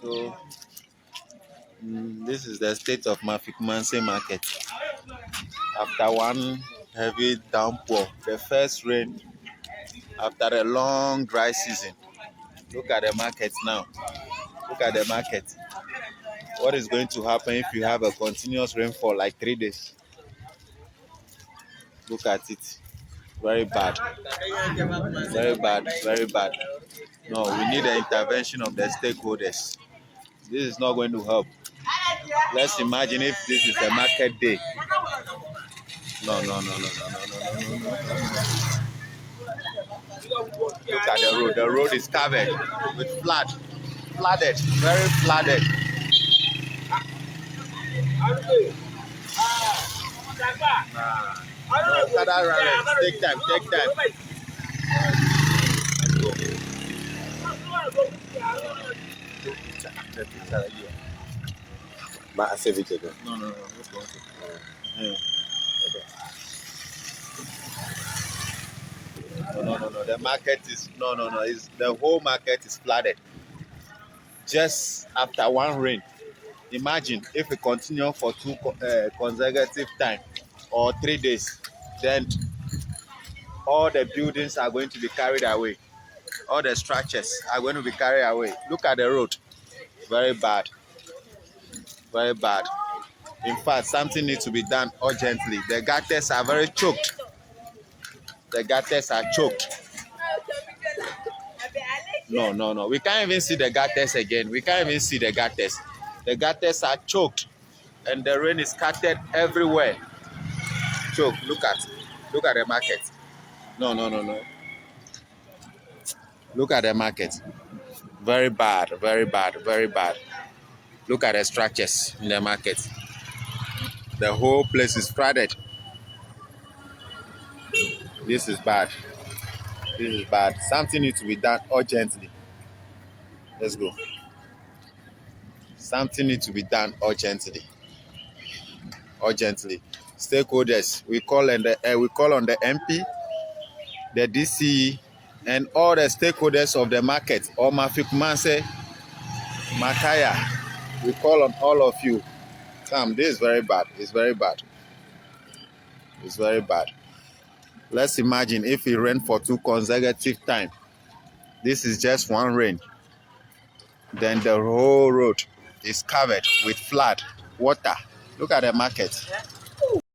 So this is the state of Mafi-Kumase Market. After one heavy downpour, the first rain after a long dry season. Look at the market now. Look at the market. What is going to happen if you have a continuous rainfall like 3 days? Look at it. Very bad. Very bad. Very bad. No, we need the intervention of the stakeholders. This is not going to help. Let's imagine if this is a market day. No. Look at the road. The road is covered with flooded, very flooded. Take time. But I save it again. No. No. The market is the whole market is flooded. Just after one rain. Imagine if it continues for two consecutive time or 3 days, then all the buildings are going to be carried away. All the structures are going to be carried away. Look at the road. Very bad. Very bad. In fact, something needs to be done urgently. The gutters are very choked. The gutters are choked. No. We can't even see the gutters again. We can't even see the gutters. The gutters are choked. And the rain is scattered everywhere. Choked. Look at the market. No. Look at the market. Very bad. Look at the structures in the market. The whole place is flooded. This is bad. Something needs to be done urgently. Let's go. Something needs to be done urgently. Stakeholders, we call on the MP, the DCE, and all the stakeholders of the market, or Mafi-Kumase Market. We call on all of you. Come, this is very bad. It's very bad. Let's imagine if it rained for 2 consecutive times. This is just one rain. Then the whole road is covered with flood water. Look at the market.